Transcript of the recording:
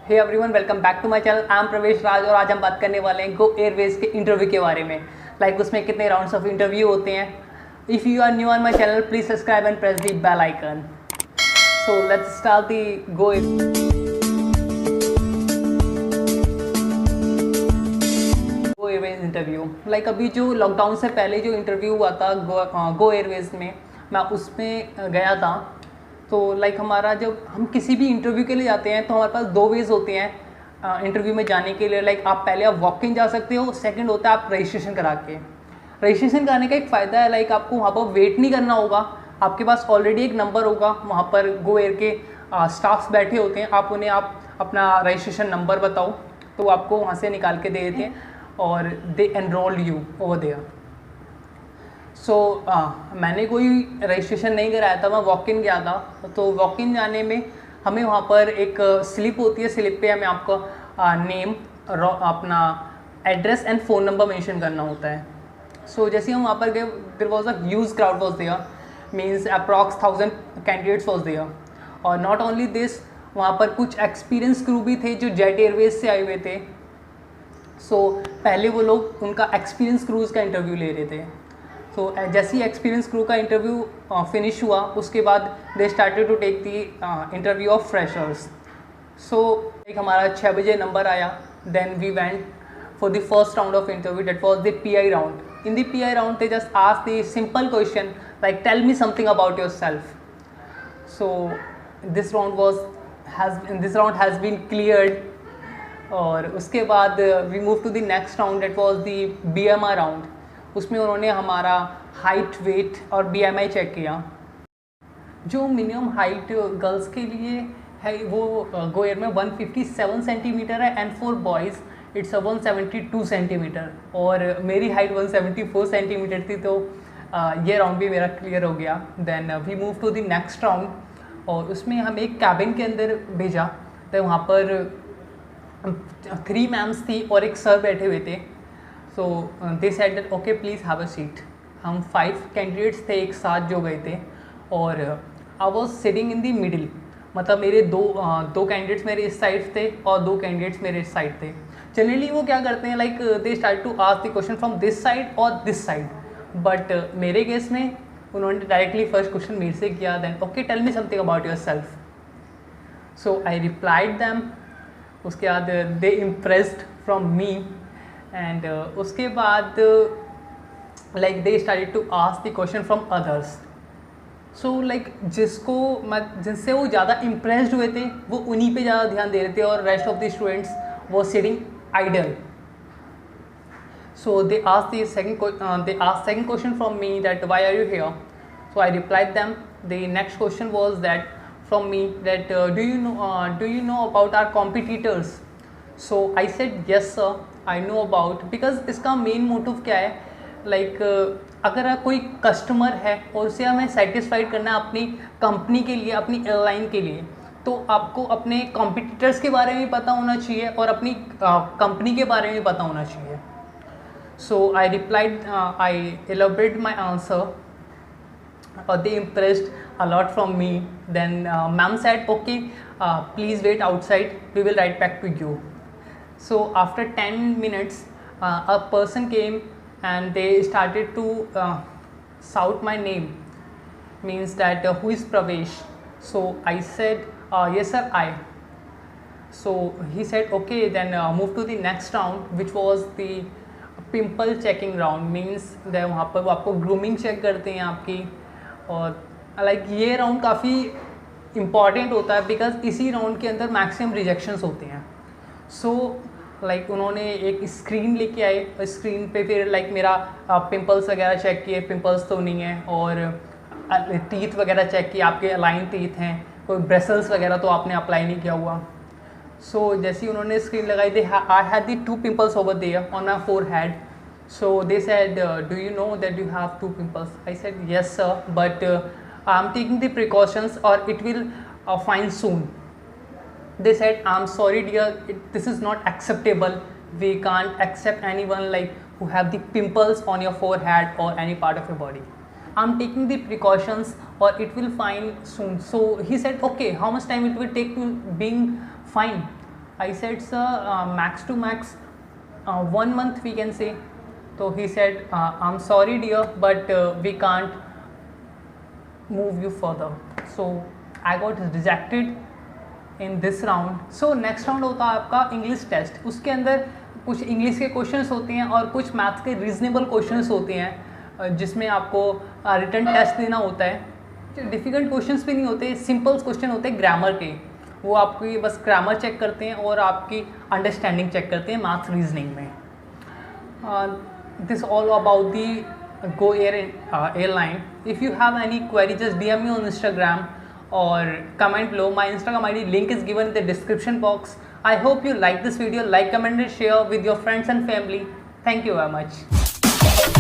Hey everyone, welcome back to my channel. I am Pravesh Raj और आज हम बात करने वाले हैं गो एयरवेज के इंटरव्यू के बारे में। उसमें कितने राउंड्स ऑफ इंटरव्यू होते हैं। If you are new on my channel, please subscribe and press the bell icon. So let's start the Go Airways interview. अभी जो लॉकडाउन से पहले जो इंटरव्यू हुआ था गो एयरवेज में, मैं उसमें गया था। तो हमारा जब हम किसी भी इंटरव्यू के लिए जाते हैं तो हमारे पास दो वेज होते हैं इंटरव्यू में जाने के लिए। आप पहले आप वॉक इन जा सकते हो, सेकंड होता है आप रजिस्ट्रेशन करा के। रजिस्ट्रेशन कराने का एक फ़ायदा है, आपको वहाँ पर वेट नहीं करना होगा। आपके पास ऑलरेडी एक नंबर होगा, वहाँ पर गो एयर के स्टाफ्स बैठे होते हैं। आप उन्हें अपना रजिस्ट्रेशन नंबर बताओ तो वो आपको वहाँ से निकाल के दे देते हैं और दे एनरोल यू ओवर देयर। सो मैंने कोई रजिस्ट्रेशन नहीं कराया था, मैं वॉक इन गया था। तो वॉक इन जाने में हमें वहाँ पर एक स्लिप होती है, स्लिप पे हमें आपका नेम, अपना address and phone number mention करना होता है। सो जैसे हम वहाँ पर गए, there was a huge crowd was there, means approx 1000 candidates was there. और नॉट ओनली दिस, वहाँ पर कुछ एक्सपीरियंस क्रू भी थे जो जेट एयरवेज से आए हुए थे। सो पहले वो लोग उनका एक्सपीरियंस क्रूज़ का इंटरव्यू ले रहे थे। तो जैसे ही एक्सपीरियंस क्रू का इंटरव्यू फिनिश हुआ, उसके बाद they started to take the interview of freshers. So हमारा 6 बजे नंबर आया। Then we went for the first round of interview, that was the PI round. In the PI round they just ask the simple question like tell me something about yourself. So this round has been cleared. और उसके बाद we move to the next round, that was the BMR round. उसमें उन्होंने हमारा height, wait और BMI check किया। जो minimum height girls के लिए है वो गो एयर में 157 सेंटीमीटर है, and for boys it's 172 centimetre. और मेरी हाइट 174 सेंटीमीटर थी, तो ये राउंड भी मेरा क्लियर हो गया। Then we move to the next round, और उसमें हमें एक कैबिन के अंदर भेजा। तो वहाँ पर 3 मैम्स थी और एक सर बैठे हुए थे। So they said that okay please have a seat. हम 5 कैंडिडेट्स थे एक साथ जो गए थे, और I was sitting in the middle. मतलब मेरे दो कैंडिडेट्स मेरे इस साइड थे और 2 कैंडिडेट्स मेरे इस साइड थे। जनरली वो क्या करते हैं, they start to ask the question from this side और दिस साइड, बट मेरे केस में उन्होंने डायरेक्टली फर्स्ट क्वेश्चन मेरे से किया। Then okay tell me something about yourself. So I replied them. उसके बाद they impressed from me, and उसके बाद they started to ask the question from others. So जिनसे वो ज़्यादा इम्प्रेस्ड हुए थे वो उन्हीं पे ज़्यादा ध्यान दे रहे थे, और रेस्ट ऑफ द स्टूडेंट्स वो sitting idle. So they ask second question from me that why are you here. So I replied them. The next question was that from me that do you know about our competitors. So I said yes sir, I know about, because इसका main motive क्या है, अगर कोई customer है और उसे हमें satisfied करना है अपनी कंपनी के लिए, अपनी एयरलाइन के लिए, तो आपको अपने कॉम्पिटिटर्स के बारे में पता होना चाहिए और अपनी कंपनी के बारे में पता होना चाहिए। So I replied, I elaborate my answer, और they impressed a lot from me. Then ma'am said okay, please wait outside, we will write back to you. So after 10 minutes a person came and they started to shout my name, means that who is Pravesh. So I said yes sir, I. So he said okay, then move to the next round, which was the pimple checking round, means that वहाँ पर वो आपको grooming check करते हैं आपकी। और ये round काफ़ी इम्पॉर्टेंट होता है, बिकॉज इसी राउंड के अंदर मैक्सिमम रिजेक्शंस होते हैं। सो उन्होंने एक स्क्रीन लेके आए, और स्क्रीन पे फिर मेरा पिंपल्स वगैरह चेक किए, पिंपल्स तो नहीं है, और टीथ वगैरह चेक किए, आपके अलाइन टीथ हैं, कोई ब्रेसल्स वगैरह तो आपने अप्लाई नहीं किया हुआ। सो जैसे ही उन्होंने स्क्रीन लगाई, they I had the 2 pimples over there on my forehead. So they said, do you know that you have 2 pimples? I said yes sir, but I am taking the precautions or it will fine soon. They said, I'm sorry dear, this is not acceptable. We can't accept anyone who have the pimples on your forehead or any part of your body. I'm taking the precautions or it will fine soon. So he said okay, how much time it will take to being fine? I said, sir, max to max 1 month we can say. So he said, I'm sorry dear, but we can't move you further. So I got rejected in this round. So next round होता है आपका English test. उसके अंदर कुछ English के questions होते हैं और कुछ मैथ्स के रीजनेबल क्वेश्चंस होते हैं जिसमें आपको रिटन टेस्ट देना होता है. डिफ़िकल्ट क्वेश्चंस भी नहीं होते, सिंपल क्वेश्चन होते हैं ग्रामर के. वो आपकी बस ग्रामर चेक करते हैं और आपकी अंडरस्टैंडिंग चेक करते हैं मैथ्स रीजनिंग में. This all about the Go Air airline. If you have any query, just DM me on Instagram or comment below. My Instagram ID link is given in the description box. I hope you like this video. Like, comment and share with your friends and family. Thank you very much.